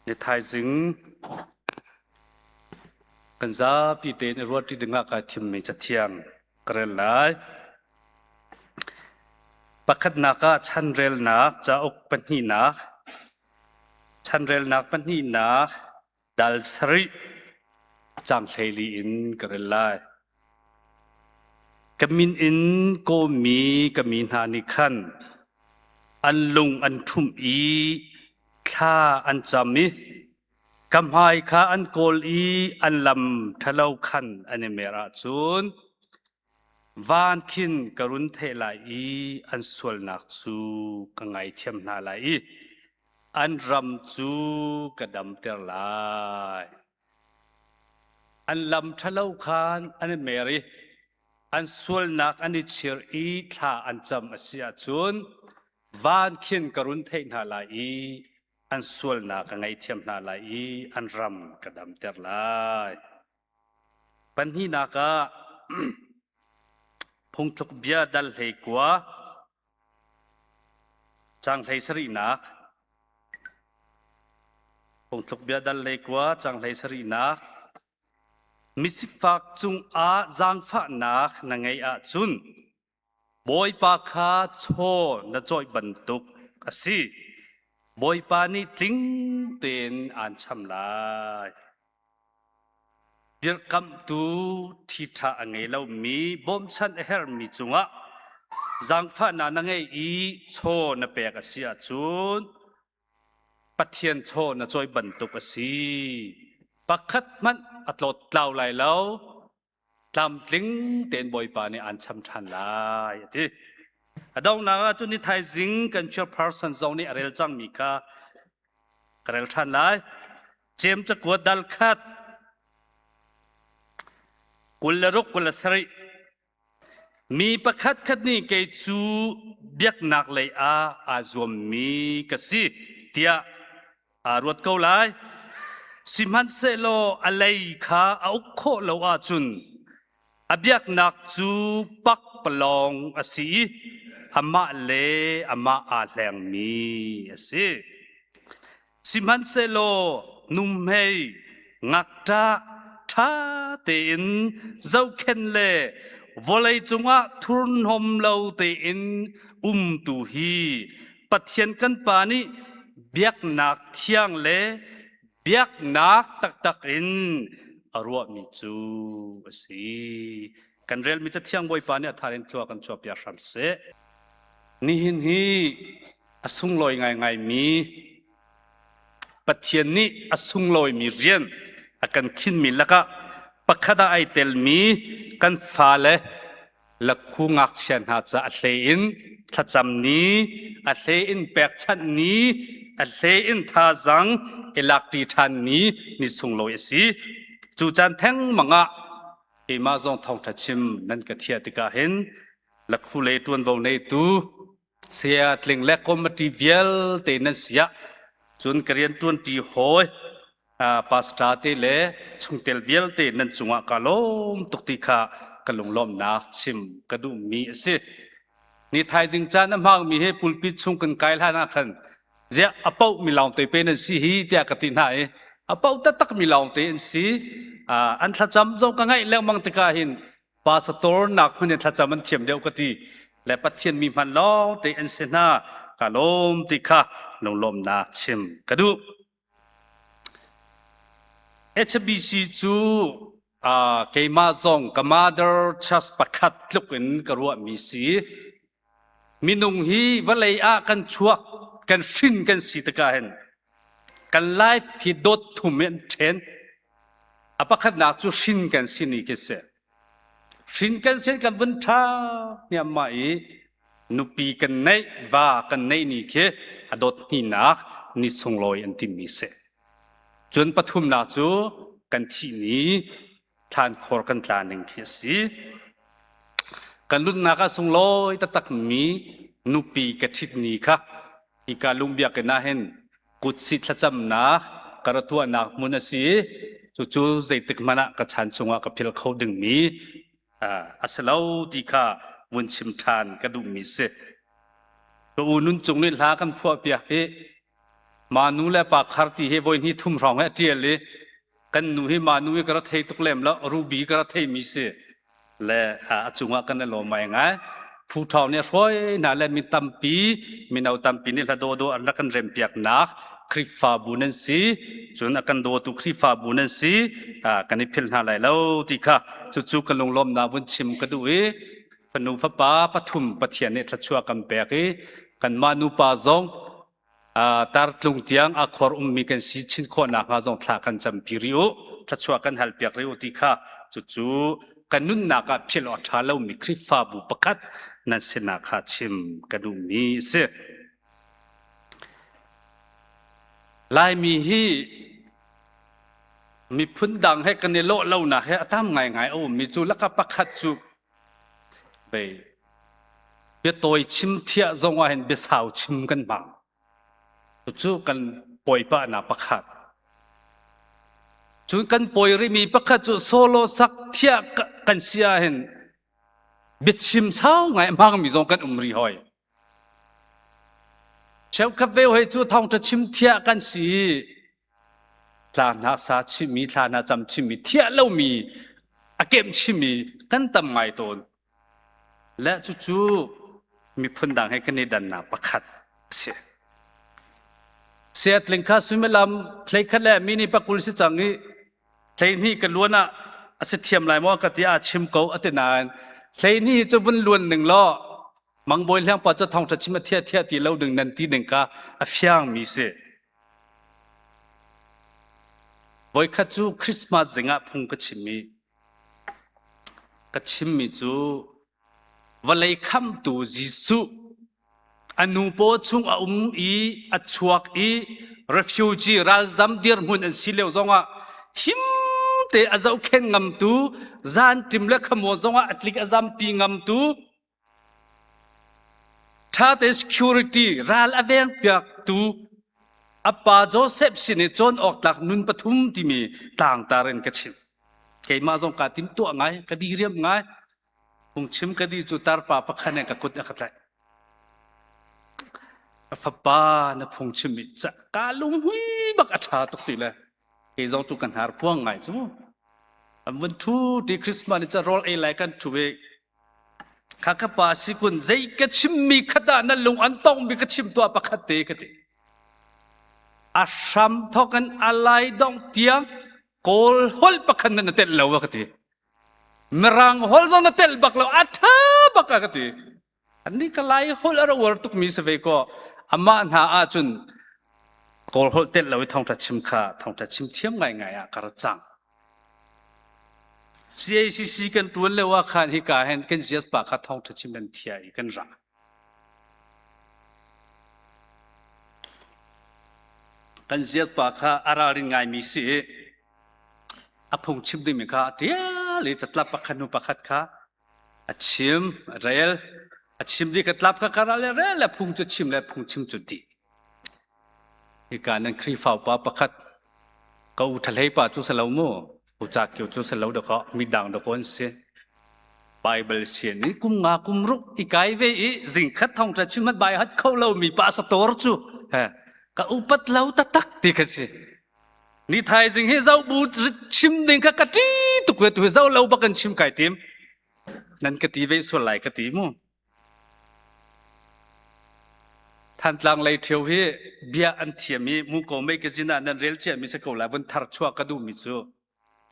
ในไทยสิงกันซาปีเตนรวดที่ดึงอากาศทิมมีจัดเทียงกระไรปักนักชันเรลนักจะอกปัญหีนักชันเรลนักปัญหีนักดัลสริจังเฮลีอินกระไรกมินอินก็มีกมินหานิขันอันลุงอันทุ่มอีข้าอันจามิกำไฮข้าอันโกลีอันลำทะเลาขันอันเมราจูนวานคินกรุณเทลายอันสวลนักจูกังไงเทียมนาลายอันรำจูกระดำเตลายอันลำทะเลาขันอันเมรีอันสวลนักอันเชียร์ท่าอันจำอาเซียจูนวานคินกรุณเทนาลายอันสวลนักไงเทียมนาลายอันรำกระดำเตลายปัญหานักพงทุกเบียดัลเฮกว่าจังเฮสรีนักพงทุกเบียดัลเฮกว่าจังเฮสรีนักมิสิฟักจุงอาจังฟ้านักนังไงอาจุนบอยปาคาโชนจอยบรรทุกอสิบอยปานีทิ้งเต็นอันชำลายเดี๋ยวคำดูที่ท่าไงเรามีบอมชันเฮร์มีจุงอ่ะจังฟ้านังไงอีโชนเปียกเสียจุนปัทเทียนโชนจอยบรรทุกอสิปักขัดมันอัตโลดเล่าไหลแล้วตามลิงเต็นบอยปานี่อันชำชันลายที่ดาวนาจุนิไทยสิงกันเชื่อพาร์สันโซนี่อะไรจังมีค่ะกระเรลชันลายเจมจะกวดดัลขัดกุลรุกกุลสริมีประคัดขัดนี่เกจูเบียกนักเลยอาจวมมีกสิเตียรวดเกาไลสิมันเซโลอะไรข้าเอาโคโลอาจุนอเบียกนักจูปักปลองอสีอามาเลอามาอาแหลงมีอสีสิมันเซโลนุ่มเฮงักตาท่าเตินเจ้าเข็นเลวอลเลยจงอาทุนหอมเลาเตินตุฮีปัทเทียนกันปานีเบียกนักเทียงเลเบียกนักตักอินอรัวมิจูสิกันเรลมิจะเที่ยงบอยปานี่ทารินชัวกันชัวปียรัมเสนี่หินฮีอสุงลอยไงมีปัจเจียนนี้อสุงลอยมีเรียนกันขินมีละก็ปักขดาไอเตลมีกันฟ้าเลลักคูงักเชียนหาจะอัลเลอินทัดจำนี้อัลเลอินแปกชันนี้อัลเลอินท่าจังเอลักตีทันนี้นิสุงลอยสิจูจันแทงมังอะมาจงทองทัดชิมนั่นก็เทียติกาเห็นลักคูเลตวนวงในตูเสียตลิงเล็กคอมติเวลเตนันเสียจนกระเรียนตวนตีหอยปาสตาเตเลชงเตลเวลเตนันจงอะกาลมตุกติกากะลงลมนักชิมกระดูมีสินี่ไทยจิงจานน้ำหางมีให้ปุลปิดชงกันไกลท่านักขันเจ้าอเป้ามีเหล่าเตเป็นนั่นสิฮีเตียกตินหายอเป้าตักมีเหล่าเตนสิอันทัดจำจงกังไงแล้วมังตะกาหินปาสตอร์นักคนเนี่ยทัดจำมันเทียมเดียวกันทีและปัจเจียนมีมันล้อเตอันเสนากาลมติกาลงลมนักชิมกระดูHBC จูเกมาซงกมาเดอร์ชัสปักขัดลุกอินกระรัวมีสีมินุงฮีวลัยอากันชัวกันฟินกันสิตะกาเห็นกันไลฟ์ที่ดดทุ่มเมนเทนปักขัดนักจูฟินกันสินี่กิเสฟินกันเสกันวันท้าเนี่ยมานุปีกันในว่ากันในนี่เคอดดนี่นักนิสงลอยอันที่มีเสจนปฐุมนาจูกันที่นี้ทานคอร์กันตาหนึ่งเคสีกันลุนนักสงลอยตักมีนุปีกทิดนี้ค่ะอีกาลุงเบียกันนะเห็นกุศลจำนักกระตัวนักมุนสีจู่ๆใจตึกมันกระชันจงว่ากับพิลเขาดึงมีอัศลาวดีค่ะวุนชิมทานกระดุมมีเสก็อุนุนจงนี่ลากันพวกเปียก มานูและปากคาร์ตีเฮบอยนี่ทุ่มรองให้เจียเลยกันนูให้มานูให้กระเทยตุกเล่มแล้วรูบีกระเทยมีเสียและจุงว่ากันนั่นหล่อไม่ไงผู้ทองเนี่ยช่วยน่าเล่นมีตัมปีมีเอาตัมปีนี่ละโดอันนั้นกันเริ่มเปียกนักคริฟาบุนันซีจนกันโดตุคริฟาบุนันซีกันนี่พิลนาไหลแล้วที่ค่ะจู่ๆกันลงลมนาวันชิมกันด้วยปนุฟป้าปฐุมปะเทียนเนี่ยทัดชัวกันเปียกกันมานูปาซองตาร์ลุงเตียงอักขรมีกันสีชินคนนักงาซองทลากันจำพิริโอทัดชัวกันฮัลเปียกเรียวที่ค่ะจู่ๆกันนุ่นนักพิลอทาแล้วมีคริฟาบุปกัดนั่นเสนาขาชิมกันดูมีเสลายมีฮีมีพื้นดังให้กันในโลกเราหนะให้ตามไงโอ้มีจูแล้วก็ประคัดจูไปเพื่อตัวชิมเทียจงว่าเห็นเบสาวชิมกันบ้างจูกันปล่อยปะนาประคัดจูกันปล่อยริมีประคัดจูโซโลสักเทียกันเสียเห็นเบ็ดชิมเช้าไงบางมีจงกันรีหอยเช้าคับเวลให้จู่ท้องจะชิมเทียกันสิทานาซาชิมีทานาจำชิมีเทียเล่ามีอาเกมชิมีกันตั้มไม่ตนและจู่มีพื้นดังให้กันในดันนาประคัดเสียตลิงคาสุเมลามเพลย์คัดแลมินิปักกุลสิจังนี้เพลย์นี้กันล้วนอ่ะอาศัยเทียมลายมอกติอาชิมเกาอัตนานเพลย์นี้จะวนล้วนหนึ่งล้อมังบอยเลี้ยงปัจจุบันทองจะชิมเทียตีเล่าดึงนันตีดึงกาอฟยังมีเสบอยขัดจูคริสต์มาสงะพุงกัชิมีจูวันเลยคำตูจิสุอนุโปชุงอีอัชวกrefugee รัลซัมเดียร์มุนอันสิเลวจงว่าหิมเตอเจ้าเข่งงำตูจานติมเล็กขโมยจงว่าอัตลิกอซัมปีงำตูถ้าแต่ security รัลอเวงเปียกตูอัปปาโจเซฟสินจนออกจากนุนปฐุมที่มีต่างตาเรนกัชิมเกี่ยมาจงการติมตัวไงคดีเรียบไงคงชิมคดีจุตาร์ปาปะขันเองกับกุดอักตัยฟ้าป้านะพงชิมิจะกาลุงหุยบักอัฐาตุกติเลยเกี่ยจงจุกันหาพวงไงจูวันทูที่คริสต์มาสจะรอเอไลกันทุเวข้าข้าป้าสิคุณใจกัชิมมีขดานั่นลุงอันต้องมีกัชิมตัวปะขัดเตกติอาชัมทอกันอะไรดองเตียงโกลฮอลปะขันนั่นเตลเลวกติมรังฮอลจงนั่นเตลบักเลวอัฐาบักกติอันนี้ก็ไล่ฮอลอะไรวอร์ตุกมีสเวก็อามาหาอาจุนโกลฮอลเตลเลวท่องจะชิมข้าท่องจะชิมเทียมไงอะกระจังCACC กันตัวเลวขันฮิกาเห็นกันเสียสปากท่องจะชิมนันเทียกันรังกันเสียสปากอาราริงไงมีสิอพงชิมดิมิค่ะเดียเลยจะตับปากขนุปากขัดค่ะชิมเรลชิมดีก็ตับค่ะการเรลและพงจะชิมและพงชิมจุดดีฮิกานั้นครีฟ้าปาปากขัดก็อุทะเลป่าจุสลาวโมอุจากเกี่ยวจุสลาวเด็กก็มีดังเด็กคนเสียไบเบิลเสียนี่กุมงากุมรุกอีกายเวอีสิ่งขัดท่องจะชิมมันใบฮัดเขาเรามีปาสตอร์จูฮะก็อุปัตเล่าตักติกันสินี่ไทยสิ่งให้เจ้าบูชิมดิ่งก็กะตีตุกเวตุเจ้าเล่าบักันชิมไก่ติมนั่นกะตีเวส่วนไหลกะตีมั้งท่านหลังเลยเที่ยวที่เบียอันเทียมีมุกโกไม่กจินานั่นเรียลเจมีสกุลแล้ววันทาร์ชัวกระดูมิจู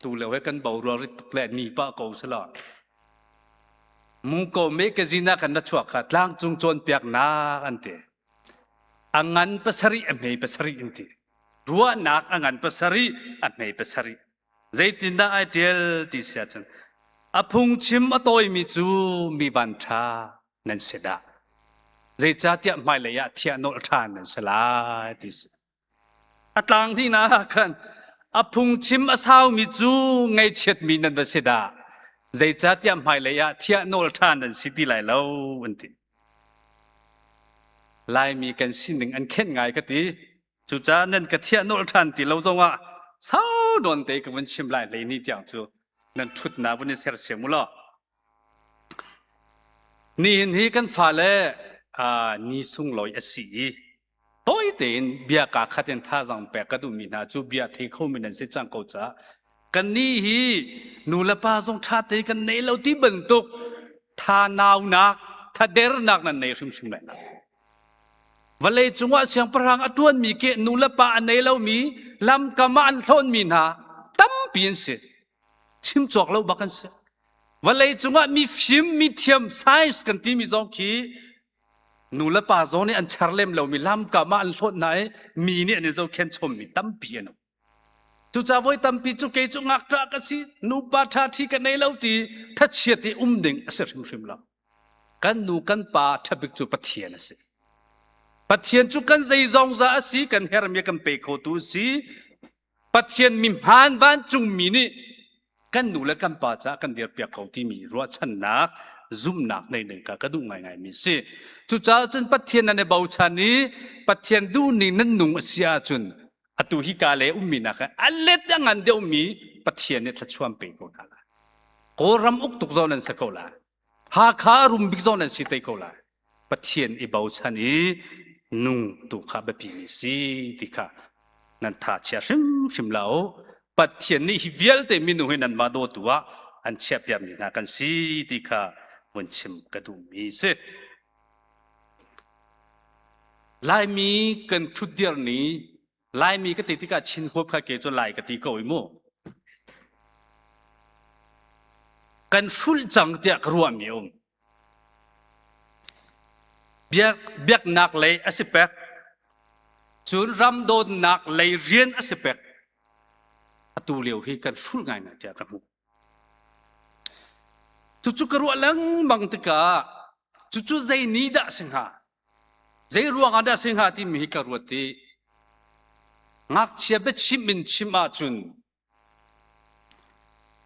ตูเลวให้กันเบารัวริตุกแลนี่ป้าเกาสละมุกโกไม่กจินากันนัดชัวกัดหลังจุงโจนเปียกนาอันเตอังงันภาษารีอเมย์ภาษารีอินทีรัวนักอังงันภาษารีอเมย์ภาษารีใจตินดาไอเดียลที่เสียจันอพุงชิมอโตยมิจูมีบันทานั่นเสดาใจจัดยาไม่เลยยะเทียนโนทานนั่นสลายที่สุดอัตลังที่น่ากันอพุงชิมอสาวมิจูไงเช็ดมีนั่นเสดาใจจัดยาไม่เลยยะเทียนโนทานนั่นสิที่ไหลเล่าวันที่ลายมีกันสิ่งหนึ่งอันเข่นไงก็ตีจุจ้านั่นก็เทียนโนทันตีเราจงว่าสาวโดนเตะกับวันชิมลายเลยนี่จังจูนั่นชุดหนาวันนี้เสียเสียมุลนี่กันฟ้าเล่นี่สุ่งลอยสี ตัวเต็นเบียกาขัดเต็นท่าสังเปกระดูมีนาจูเบียเทเข้ามีนันเสจังกูจ้ากันนี่ฮีนูละป้าทรงชาติกันในเราที่บรรทุกท่านาวนักท่าเดรนักนั่นในชิมเลยนะวันเลยจังหวะเสียงพลังอตวนมีเกนูละป้าในเรามีลำกำมันทนมีนาตั้มเปลี่ยนเสียชิมจอกเราบักกันเสียวันเลยจังหวะมีฟิล์มมีเทียมไซส์กันที่มีสองขีนูละป้าโซนี่อันชาร์เลมเรามีลำกำมันทนไหนมีเนี่ยในเราเขียนชมมีตั้มเปลี่ยนจุจ้าไว้ตั้มปีจุเกจุงักตรากสินูปาทาที่กันในเราตีทัดเชียตีดึงเสริมชิมเรากันนูกันป้าทับบิกจุปัทเทียนสิปัทเทียนจุกันใจจงซาสิกันเฮรมีกันเปโคตูสิปัทเทียนมิมฮันวันจุงมีนี่กันนูและกันป้าจ้ากันเดียร์เปียกเขาที่มีรัวชันนักซุ่มนักในหนึ่งกะดูง่ายๆมีสิจุจ้าจนปัทเทียนนั่นในเบาชานี้ปัทเทียนดูนี่นั่นนุ่งเสียจุนอตุฮิกาเลมีนะคะอัลเลตยังอันเดียวมีปัทเทียนเนี่ยทัดชวนเปโกนาละโกรำอุกตุกโซนันสกอลาหาคารุมบิกโซนันสิเตโกลาปัทเทียนอิบาวชานีนุ่งตุขาแบบนี้สิที่ค่ะนั่นท่าเชื่อชิมแล้วปัทเทียนนี่ฮิเวลเตมินุให้นันมาโดตัวอันเชื่อแบบนี้นะกันสิที่ค่ะวันชิมกระดูมีสิลายมีกันทุดเดียร์นี้ลายมีก็ติดที่การชินหัวพระเกจลายก็ติดก็อีโมกันชุลจังเดียกรัวมีองเบียกนักเลยอสิเปกจุนรำโดนนักเลยเรียนอสิเปกตัวเลี้ยวให้กันชุลง่ายนะเดียกันมุจุกรัวลังบังติกาจุใจนี้ด่าสิงหาใจรัวงาด่าสิงหาที่มีกรัวที่งักเชียบชิมินชิมาจุน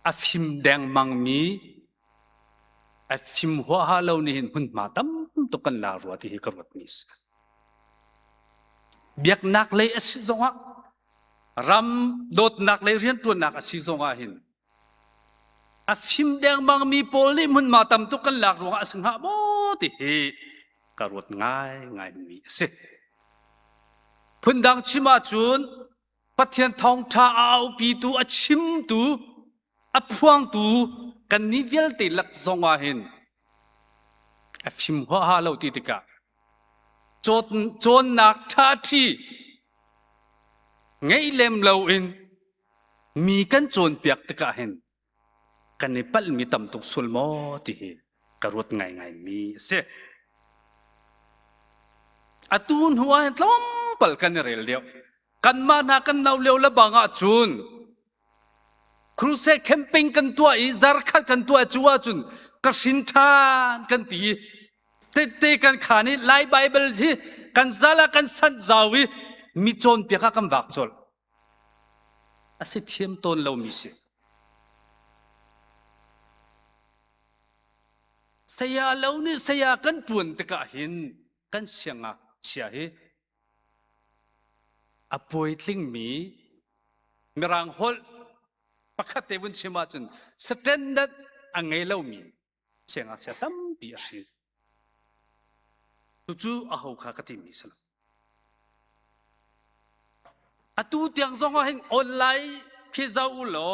อาฟิมแดงมังมีอาฟิมหัวฮาเลวนี่เห็นหุ่นมาตั้มตุกันลารัวที่ฮิกรัวนี้สิเบียกนักเลยอสิจงะรำโดดนักเลยเรียนตัวนักอสิจงะเห็นอาฟิมแดงมังมีโพลิหุ่นมาตั้มตุกันลารัวอสิงหาโมที่ฮิกรัวง่ายมีสิพุ่นดังชิมาจุนปัทเทียนทองท้าเอาปีตูอชิมตูอพวงตูกันนิเวลติลักซงอาหินอชิมหัวฮาเลวติติกาโจนนักท่าที่ไงเล่มเลวอินมีกันโจนเปียกติกาหินกันในปัลมีตำตุกสุลโมติฮิกระรวดง่ายมีเสอตูนหัวเห็นล้มปลกันเรียลเดียวกันมาหน้ากันนาเลียวละบางอาจุนครูเซแคมปิ้งกันตัวอีซาร์คัดกันตัวจัวจุนกระสินทานกันตีเตกันขานี่ไลไบเบิลที่กันซาลากันสันจาวิมีโจนเปียกกันวักจอลอาศัยเทียมต้นเรามีสิเสียเรานี่เสียกันจวนตะกะหินกันเสียงอ่ะเชียเฮอป่วยลิงมีรังฮอลปักเตวันชิมาจนสแตนดาร์ดอังเงลามีเสียงอาเสียตั้มปีสิจู่ๆอาหูข้ากติมีสละอตูเตียงซองว่าเห็นออนไลน์พิจารณา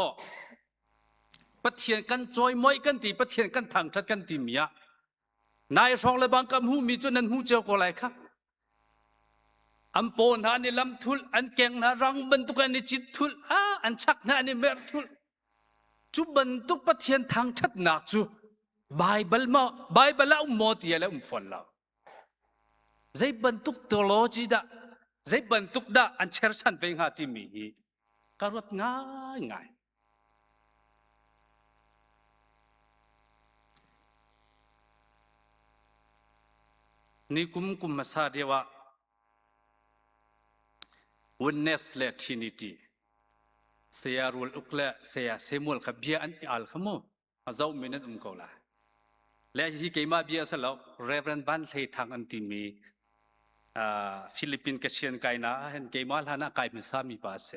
ปะเทียนกันจอยมวยกันตีปะเทียนกันทางทัดกันตีมีอะนายช่องเลยบางกำหูมีจนนั้นหูเจ้าก็ไรครับอันโปนหานี่ลำทุลอันเก่งนะรังบรรทุกอันนี่จิตทุลอันชักนะนี่เมรทุลจุบรรทุกปะเทียนทางชัดหนักจูไบเบิลละอุโมตีละอุมฟันละใจบรรทุกทีโอโลจีดะใจบรรทุกดะอันเชิญสันเป็นหาที่มีการวัดง่ายนี่กุมมาซาเดียวว่าwitness และ trinity เสียรูลอุกและเสียเสมุลขับเบียอันอัลขโมอาเจ้ามินัดก็ละและที่เกี่ยมาเบียสแล้ว Reverend บันเททางอันที่มีฟิลิปปินส์เกษียณไกน่าเห็นเกี่ยมาหาหน้าไกมีสามีบาส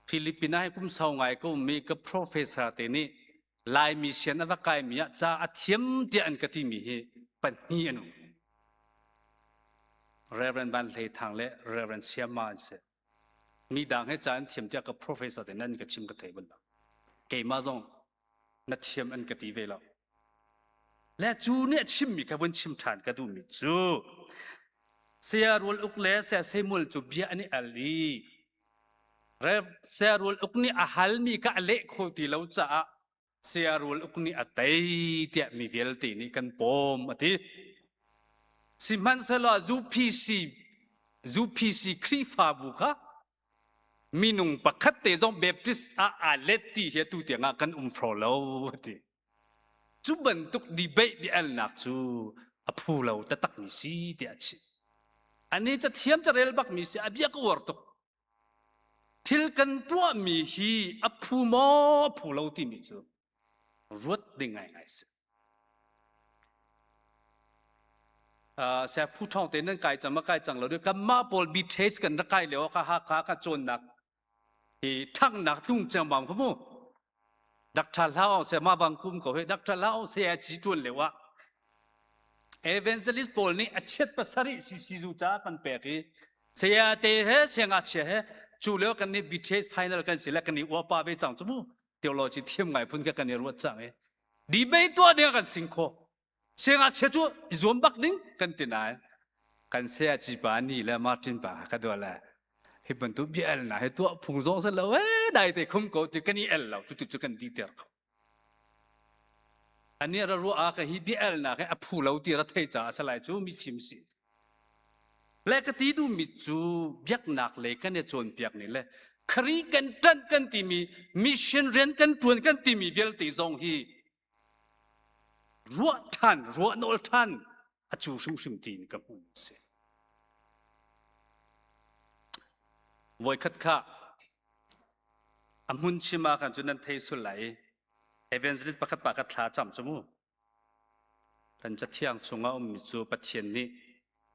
ฟิลิปปินส์ให้กุมสาวไงก็มีกับ professor เตนี่ลายมิเชียนว่าไกมีจะอาเทียมเดียนกติมีปัญญานุ Reverend Ban Lei Thang le Reverend Siama se mi dang he chan thiam tia ka professor de nan ka chim ka thei ban ke ma zong na thiam an ka ti ve lo le chu ne chim mi ka bun chim than ka du mi chu sia rul uk le se semul chu bia ani ali re sia rul uk ni a hal mi ka le kho ti lo cha sia rul uk ni a tai tia mi vel ti ni kan pom ati si man se lo zu pc kri fa bu kha minung pakhat te zong baptist a let ti he tu tia nga kan follow ti chu ban tuk debate di al nak chu a phu lo ta tak mi si tia chi ani cha thiam cha rel bak mi si abia ko wor tuk thil kan tua mi hi a phu mo phu lo ti mi chu ruat ding ngai se sẽ phụ thuộc đến những cái mà cái chẳng là được cái mà bol bị test cái cái liệu cái chôn nặc thì thằng nặc tung chẳng bằng không đặc thà lao sẽ mà bằng không có đặc thà lao sẽ chỉ chôn liệu à evangelist bol này chết bớt sari si dù cha kan bè cái sẽ thế hết sẽ ngắt sẽ hết chủ liệu cái này bị test final cái sẽ là cái này qua ba về chẳng chứ theology thêm ngày phun cái này ruột chẳng ấy debate tua này cái sinh khô sẽ ngắt sẽ chú zoom bắc đinh kan tin ai kan sẽ chỉ bán ni là Martin ba cái đó là hi ban tu bi el na hi tu phung zo sa lo dai te khum ko ti kan el lo tu kan di ter ani ra ru a ka hi bi el na ka phu lo ti ra thei cha sa lai chu mi phim si le ka ti du mi chu biak nak le kan ne chon piak ni le khri kan tan kan ti mi mission ren kan tuan kan ti mi vel ti zong hi ruột than ruột nol than à chú sung sung tin cái môn se voi khát khá amun chima kan chunan thei sul lai evangelist pakhat thla cham chumu kan cha thiang chunga mi chu pathian ni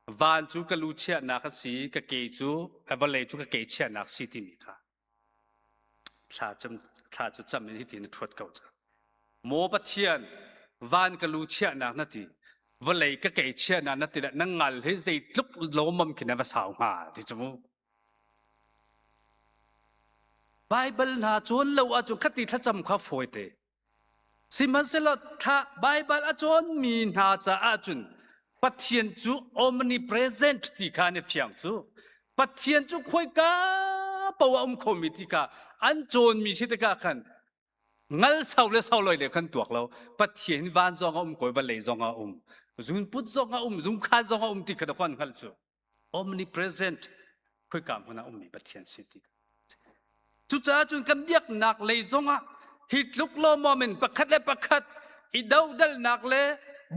van chu ka lu chia na kha si ka ke chu avale chu ka ke chia na si ti mi kha thla chu cham ni ti ni thuat kau cha mo pathian van ka lu chia na na ti vale ka ke chia na na ti na ngal he sei tluk lo mom kina va saw ma ti chumu Bible na chon lo a chu khati tha cham kha foi te siman se lo tha Bible a chon mi na cha a chun pathian chu omnipresent ti kha ne phiang chu pathian chu khoi ka pawa khomi ti ka an chon mi si te ka khan ngal sau loi le khan tuak lo pathian van zong koi ba le zong zun put zong zum khan zong ti kha khan khal chu omnipresent khoi kam na mi pathian si ti chu cha chun kam biak nak le zong hit luk lo moment pakhat le pakhat I dau dal nak le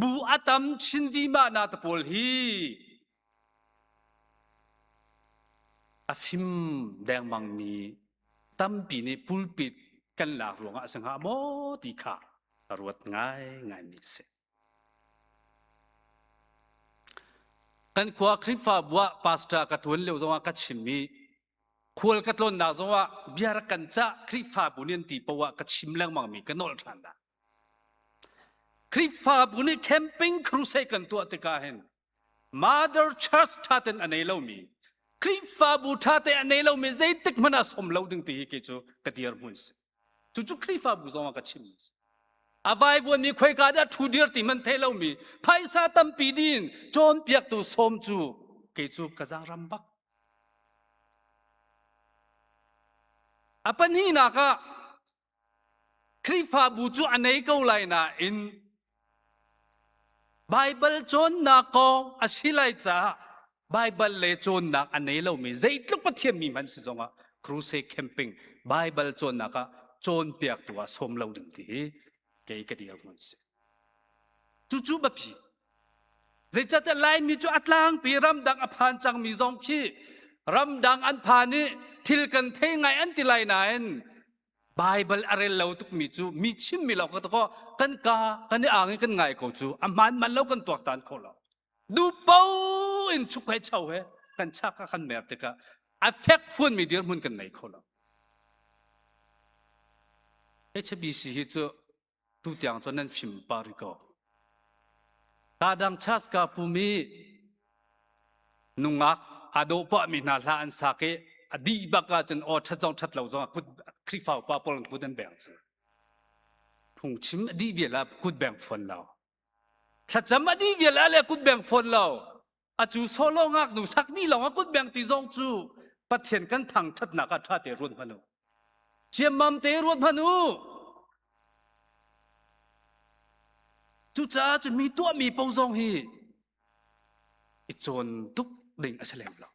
bu atam chin vi ma na ta pol hi afim dang mang mi tam pi ne pulpit kan lak ruang a sang ha mo ti kha ruat ngai mi se kan khwa khrifa bua pastor ka tun le zonga ka chimmi khol ka tlon na zonga biar kan cha khrifa bunin ti pawa ka chimlang mang mi ka nol than da khrifa buni camping crusade kan tu atika hen mother church thaten anei lo mi khrifa bu thate anei lo mi zai tik mana som lo ding ti ke chu ka tiar mun se chu khrifa bu zonga ka chim avai bu mi khoi ka da thu dir ti man thelo mi phaisa tam pi din chon piak tu som chu ke chu ka jang ram bak apan hi na ka khrifa bu chu anei ko lai na in Bible chon na ko asilai cha Bible le chon na anei lo mi zai tluk pathiam mi man si zonga crusade camping Bible chon na ka chon piak tu a som lo ding ti ke ka dial mun se chu ba pi zai cha ta lai mi chu atlang pi ram dang a phan chang mi zong khi ram dang an phan ni thil kan thei ngai an ti lai na en Bible arel lo tuk mi chu mi chim mi lo ko to kan ni ang kan ngai ko chu aman man lo kan tuak tan ko lo du pau in chu kai chau he kan cha ka kan mer te ka affect fun mi dir mun kan nai ko lo HBC hi chu tu tiang cho nan phim par ko ta dang chas ka pu mi nungak ado pa mi na la an sake adi baka chen o thatjong thatlo zong kut krifau pa pol kuten bang chu phung chim adi viela kut bang phon law thatjam adi viela le kut bang phon law a chu solo ngak nu sak ni law kut bang ti zong chu pathian kan thang that na ka tha te run phanu chiam mam te run phanu chu cha chu mi to mi pong zong hi i chon tuk ding asalem lo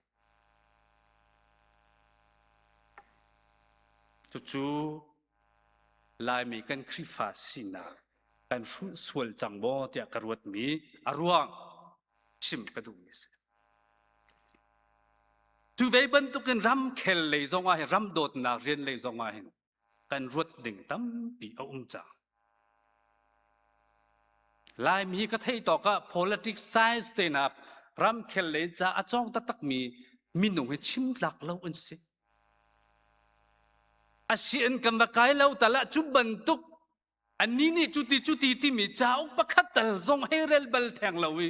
chu lai mi kan khrifa sina kan sual changbo tia karwat mi aruang chim kadu mi se chu ve ban tu kan ram khel le zonga he ram dot na rian le zonga he kan ruat ding tam pi cha lai mi ka thei to ka politics science te na ram khel le cha achong ta tak mi minung he chim lak lo un se asian kam ba kai lo tala chu ban tuk ani ni chuti ti mi chau pakhat tal zong herel bal thang lowi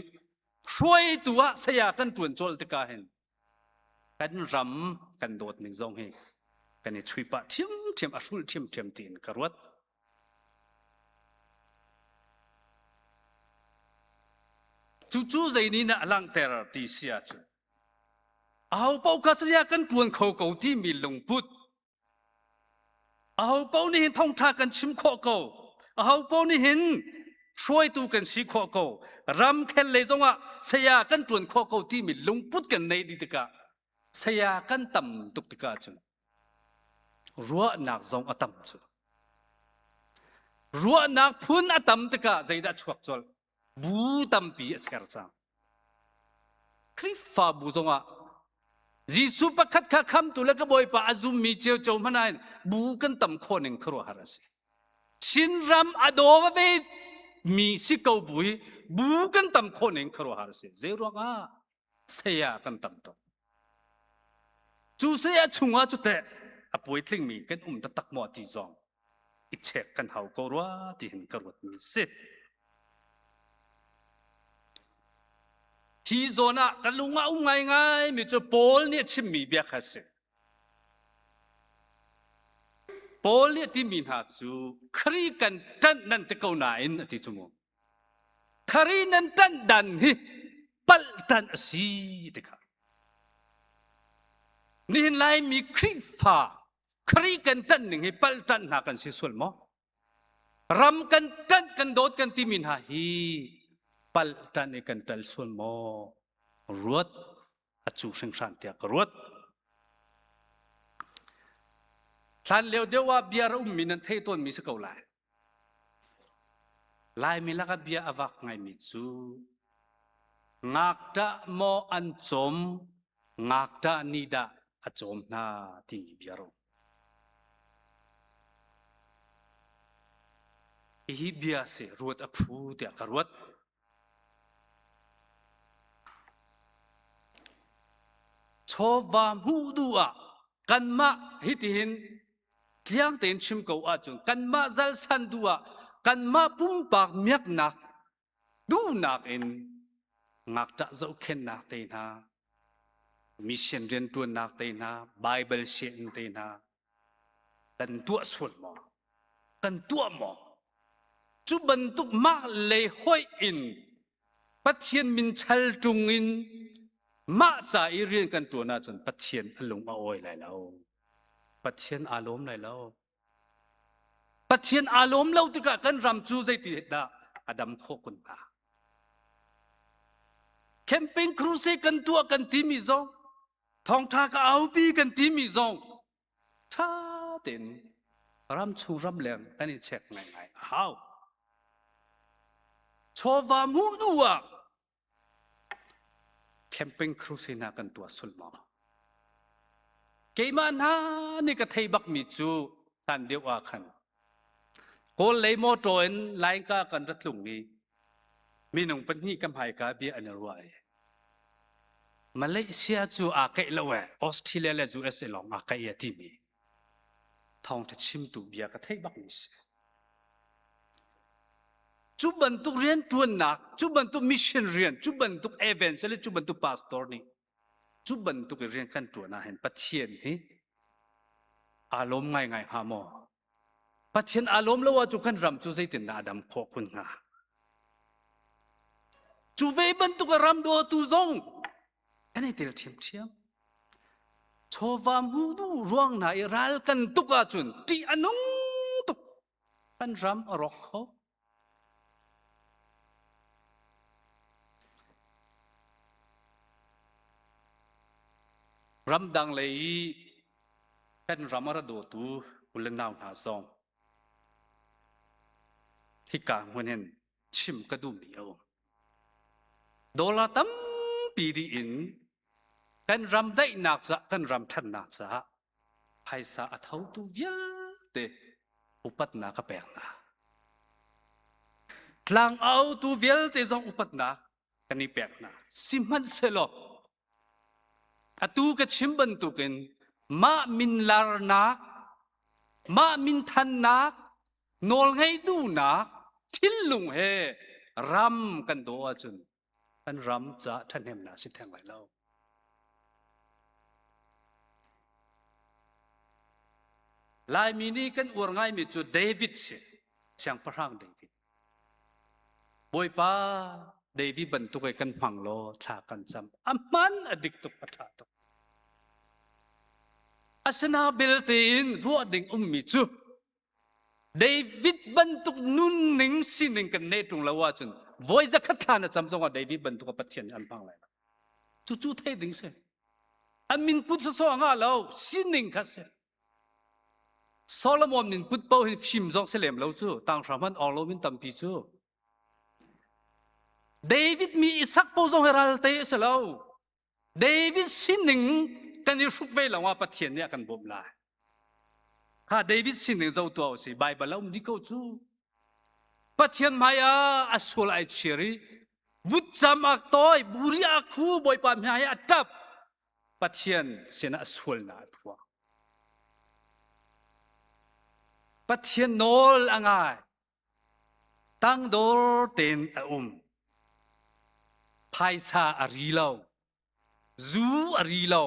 hroi tuwa saya kan tuan chol te ka hen kan ram kan dot ning zong he kan ni chui pa thiam asul thiam tin karwat chu zai ni na lang ter ti sia chu au pau ka sia kan tuan khau ko ti mi lung put au pau ni hin thong tha kan chim kho ko au pau ni hin shroi tu kan si kho ko ram khen le zonga sia kan tuan kho ko ti mi lung put kan nei di ka sia kan tam tuk ka chu ruwa nak zong atam chu ruwa nak phun atam ka zai da chuak chol bu tam pi askar cha krifa bu zonga jisu pakhat kha kham tu la ka boy pa azum mi cheu chou manai bu kan tam khoning khro harase chin ram adova ve mi si ko bui bu kan tam khoning khro harase zero nga seya kan tam to chu seya chunga chu te apoi tling mi kan ta tak mo ti zong I chek kan hau ko ro ti hin karwat mi se hi zona kalunga ngai mi cho pol ni chim mi bia khase pol ni ti min ha chu khri kan tan nan te ko na in ti chu mo khri nan tan dan hi pal tan si te kha ni hin lai mi khri fa khri kan tan ning hi pal tan na kan si sul mo ram kan tan kan dot kan ti min ha hi pal tan e kan tal sul mo ruat achu sang san tia ruat than leo dewa biar minan thei ton mi se ko lai mi la ka bia awak ngai mi chu ngak ta mo an chom ngak ta ni da achom na ti biaro hi bia se ruat aphu tia ruat chowa mu duwa kan ma hitihin tiang ten chim ko a chung kan ma zal san duwa kan ma pum pak miak nak du nak in ngak ta zo khen nak te na mission ren tu nak te na bible shen te na kan tua sul mo kan tua mo chu ban tuk ma le hoi in pathian min chal tung in ma cha i rian kan tu na chun pathian alung a oi lai lo pathian alom lai lo pathian alom lo ti ka kan ram chu zai ti da adam kho kun ka camping cruise kan tu kan ti mi zong thong tha ka au pi kan ti mi zong tha ten ram chu ram lem kan i check ngai how chowa mu duwa camping cruise na kan tua sulma keiman ha ni ka thei bak mi chu tan deu a khan kol lei mo toin lain ka kan ratlung ni minung panhi kam hai ka bi an ruai malaysia chu a kai lawe australia le us long a kai ya ti mi thong ta chim tu bia ka thei bak mi se chu ban tu rian tuan nak chu ban tu mission rian chu ban tu event sele chu ban tu pastor ni จุบันตุกเรียนกันตัวน่าเห็นปัจเจียนนี่อารมณ์ไงฮะโมปัจเจียนอารมณ์แล้วว่าจุกันรำจุใจตินนาดำขอคุณงาจูเวบันตุกรำดัวตูซงอันนี้เตลเทียมเทียมชวามูดูร่วงนายรัลกันตุกอาจุนที่อนุตุกกันรำอรอกเขารำดังเลยกันรำอะไรดูตูอุลนาวนาซองที่กลางวันเห็นชิมกระดุมเดียวโดลาตั้มปีดีอินกันรำได้หนักซะกันรำทันหนักซะไพศาลเท่าตัวเวลเตอุปัตนากระแปงนาหลังเอาตัวเวลเตจงอุปัตนากันนี่แปลกนาสิมันเสลออตูกชิมบันตุกันมามินลาร์นักมามินทันนักโนลไงดูนักทิลลุงเฮรำกันตัวจุนกันรำจะท่านเห็นนาสิแทงไหลเล่าลายมินีกันอวดง่ายมีจุดเดวิดเสียงพระร่างเดวิดบอยป้าเดวิดบรรทุกกันพังโลชากันจำอามันอดิกตุกปัทตุอาสนาเบลตีนรัวดิ่งมีจูเดวิดบรรทุกนุ่นหนึ่งสิหนึ่งกันเนตรงละว่าจนวอยจะขัดทานจำทรงว่าเดวิดบรรทุกปัทเทียนอันพังเลยจู่เทดิ่งเสียอามินพุทธสวงอ่ะเราสิหนึ่งคัสเสียโซโลมอนมินพุทธเป้าให้ฟิมจงเสลมเราจู่ต่างสามันออกเรามินตั้มปีจู่เดวิดมีอิสักโปซงเฮรัลเตสเลวเดวิดสิหนึ่งกันยุสุกเวลาว่าปัจเจียนเนี่ยกันบ่มลายถ้าเดวิดสิหนึ่งเจ้าตัวสิไบเบิลเราไม่เข้าจู่ปัจเจียนมายาอัศวลไอเชอรี่วุฒิจำอักต้อยบุรีอักคูบอยปามหายอัดตับปัจเจียนเสนาอัศวลนาทัวปัจเจียนโนลอ่างไงตั้งโดเต็นไพศาอารีเลาจูอารีเลา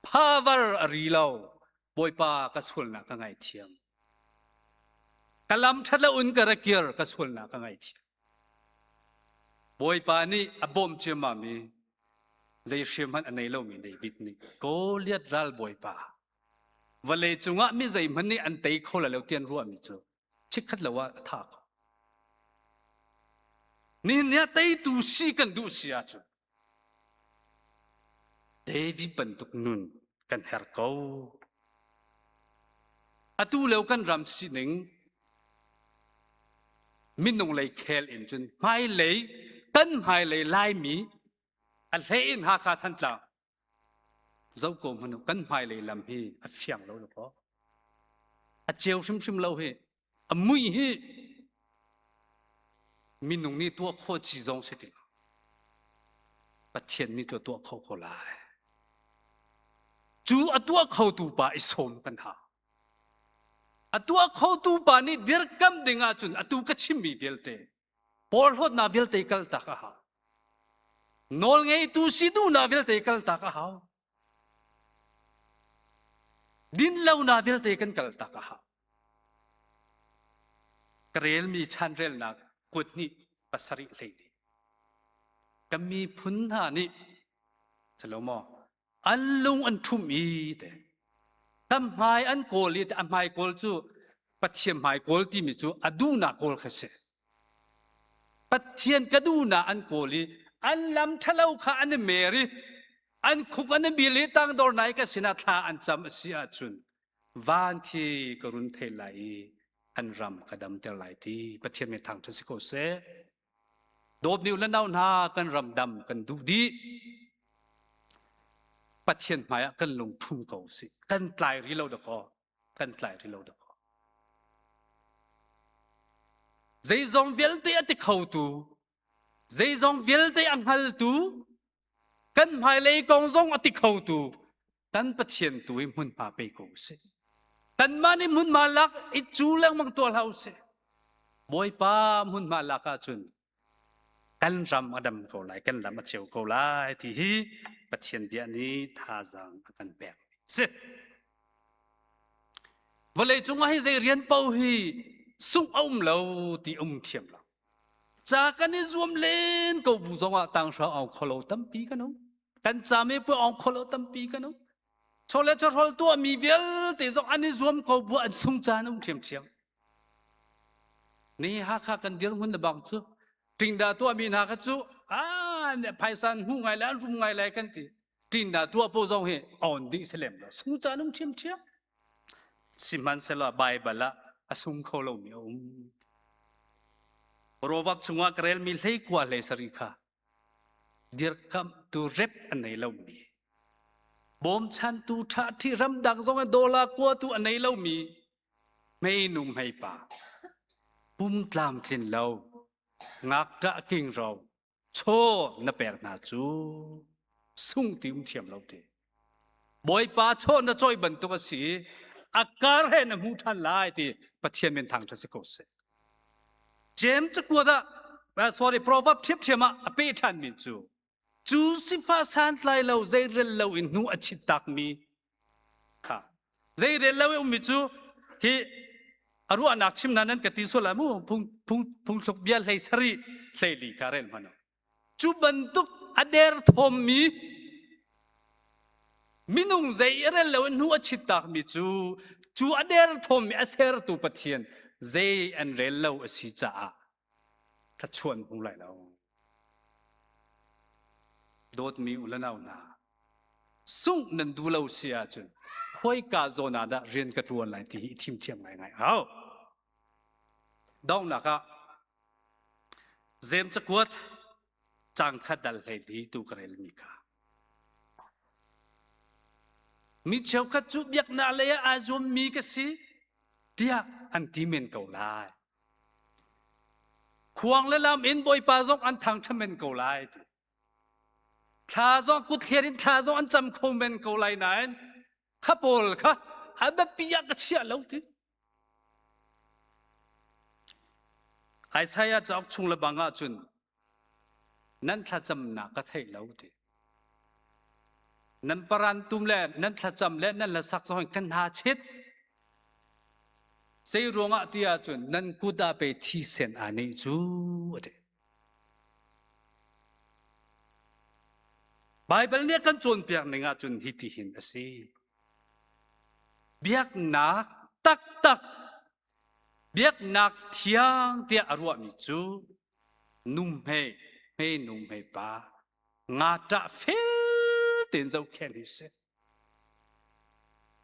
พาวเวอร์อารีเลาบอยปากระสุนนักไงเทียมกลัมทัดละอุนกระเกียร์กระสุนนักไงเทียมบอยปานี่อบอมเชื่อมามีใจเชื่อมันอันไหนเรามีในวิดนี่โกเลียดรัลบอยปาวันเลยจุงะมีใจมันนี่อันเตยเขาแล้วเตียนรัวมีจูชิคขัดละว่าท่านี่เนี่ยเตยดูสีกันดูสีอาจูเดวิดบรรทุกนุนกันเฮร์เกาอตูเลวกันรำสีหนึ่งมินงเลยเคลอินจนไม่เลยตันไม่เลยไล่มีอันเล่นหาขาทันจ้าเจ้าโกมันกันไม่เลยลำฮีอัดเฟียงเราหรออัดเจียวชิมเราเฮอันมุยเฮมินงนี่ตัวโคจีจงเสด็จปัจเจียนนี่ตัวเขาโคลายจู่ตัวเขาตูปาอิสมกันหาตัวเขาตูปานี่เดือดกำดึงอาจุนตัวก็ชิมมีเวลเตพอลหดนาเวลเตกัลตากะฮานอลไงตูสิดูนาเวลเตกัลตากะฮาดินเล่านาเวลเตกันกัลตากะฮากระเรลมีชันเรลนักกุดนี่ปัสริเลยก็มีพุนหานี่ฉลองมออันลุงอันทุ่มอีเตทำไมอันโกลีทำไมโกลจูปัจเจียนไมโกลที่มีจูอดูนาโกลเขเสปัจเจียนกระดูนาอันโกลีอันลำทะเลาขาอันเมรีอันคุกอันบิลิตังดอร์ไนก็สินาทาอันจำเสียจุนวานคีกรุนเทลัยอันรำกระดำเทลัยที่ปัจเจียนมีทางทุสิโกเสโดบนิวและนาวนากันรำดำกันดูดีปัจเจียนหมายกันลงทุ่งเขาสิกันไกลริโลดก็กันไกลริโลดก็ใจจงเวลเตอติเขาตูใจจงเวลเตอังฮัลตูกันหมายเลยกองจงอติเขาตูกันปัจเจียนตัวมุนพาไปกูสิกันมานี่มุนมาลักอิจูเลี้ยงมังตัวเราสิบอยป้ามุนมาลักอาจุน กันรำอดัมเขาไหลกันรำมาเชียวเขาไหลที่ฮีปะเทียนเบียนี้ท่าจังกันแบกสิวันเลยจงให้ใจเรียนเป้าฮีสุ่งเอาเราที่เทียมเราจากกันนี้รวมเล่นก็บุษว่าต่างชาติเอาขลุ่ยตั้มปีกันเนาะกันจาไม่เพื่อเอาขลุ่ยตั้มปีกันเนาะชอลเลชอลตัวมีเวลแต่จงอันนี้รวมก็บุอันสุ่งจานเทียมนี่ฮักกันเดียวหุ่นบางชั่วจริงดาตัวมีนาคัจูเนี่ยไพศาลหูไงแล้วรุมไงแล้วกันทีจริงดาตัวผู้ทรงเหตุอ่อนดีเสลมแล้วสุ่งจานเทียมสิมันเสละไบเบิลละสุ่งขลุ่ยมีรวับชงว่าเกลียมีเล็กกว่าเลยสริค่ะเดี๋ยวคำตัวเร็บอันไหนเรามีบอมชันตัวท่าที่รำดังทรงดอลลาร์กว่าตัวอันไหนเรามีไม่นุ่มให้ป่าปุ่มตามกลิ่นเรางักจะกิ่งเราโชนับแปลกนาจูสุ่งติมเทียมเราเดบอยป่าโชนัจอยบรรทุกสีอาการเห็นหูทันลายที่ปะเทียนเป็นทางจะสกุลเสเจมจะกลัวดะsorry พรอฟับทิพย์เชื่อมาอเปทันมิจูสิฟ้าสันไลเราใจเรลเราอินนูอชิตตักมีค่ะใจเรลเราอินมิจูที่อรุณนักชิมนั้นก็ติสุลามูพุงสุกเบียลให้สรีใส่ลีคาเรนมันจูบันตุกอเดร์ทอมมีมินุงใจเรลเราอินนูอชิตตักมีจูอเดร์ทอมมีอาเซร์ตุปะเทียนใจอันเรลเราสิจ้าถ้าชวนหูไหลเราโดดมีอุลนาหนาสุ่งนันดูเราเสียจนค่อยกาโซนาดาเรียนกระตวนไหลที่ทิมเทียมไงเอาดองนะครับเจมจะกวดจังขัดดัลเฮลีตูกระเรลมีกามีเจ้าขัดจุบยักนาเลยอาจวมมีกสิเดียอันที่เมนเกาไลควงและลำอินบอยปาจงอันทางทเมนเกาไลท้าจงกุดเขียนท้าจงอันจำคงเมนเกาไลนั้นข้าพลข้าอาแบบปียกเชียแล้วทีไอ้สายจะออกชุงละบางอาจุนนั่นถ้าจำหนักก็ไทยแล้วทีนั่นปรันตุมเล่นั่นถ้าจำเล่นั่นละสักสองกันหาชิดเสียรงอ่ะที่อาจุนนั่นกูได้ไปที่เส้นอันนี้จูเดไบเบิลเนี่ยกันจนเปียกหนึ่งอาจุนฮิติหินสิเบียกหนักตักเบียกหนักเที่ยงเดียอรวมิจูนุ่มให้นุ่มให้ป้างาตะเฟลเต็นเจ้าแค่นี้เส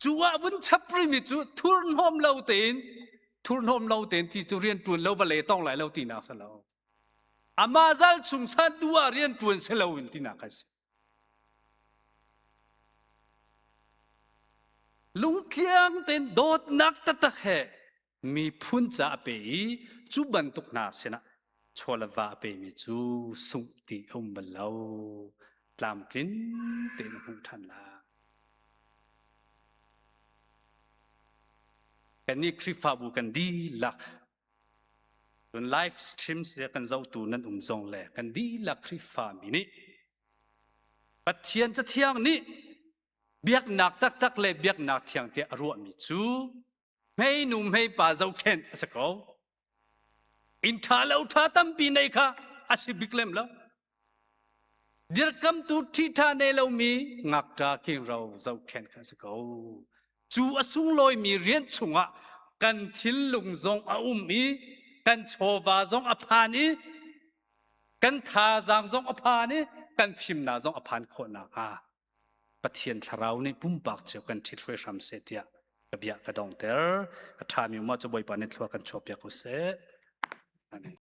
จูว่าวุ้นชับริมิจูทุนหอมเราเต็นที่จูเรียนตุนเราวันเลยต้องไหลเราตีนักสลาวอามาซัลสุงสันดัวเรียนตุนเสลาวินตีนักสิลุงเทียงเต็นโดดนักตะเหมีพุ่นจ่าเปย์จูบันตุกนาเสนะชวลวาเปย์มีจูสุงตีอมบลาวตามกินเต็นหูทันลากันนี่คริฟาบุกันดีลักจนไลฟ์สตรีมเสียกันเจ้าตูนั้นจงแหลกันดีลักคริฟามีนี่ปัจเจียนจะเที่ยงนี่เบียกหนักตักเลยเบียกหนักเที่ยงเดียรัวมีจูไม่นุ่มไม่ป่าเจ้าเข็นสักเขาอินทาเลวท่าตั้มปีไหนคะอาชีพบิกเลมแล้วเดี๋ยวคำตุที่ท่าในเรามีงักตาเก่งเราเจ้าเข็นกันสักเขาจูอสุงลอยมีเรียนชงะกันทิลลุงจงอามีกันโชวาจงอภานีกันทาจางจงอภานีกันฟิมนาจงอภานคนนาปะเทียนทราวนี่ปุ่มปากเจ้ากันทิตรเวชามเสียกับยากระดองเตอร์กระทามีมาจะบ่อยปานในทัวกันชอบยากุเส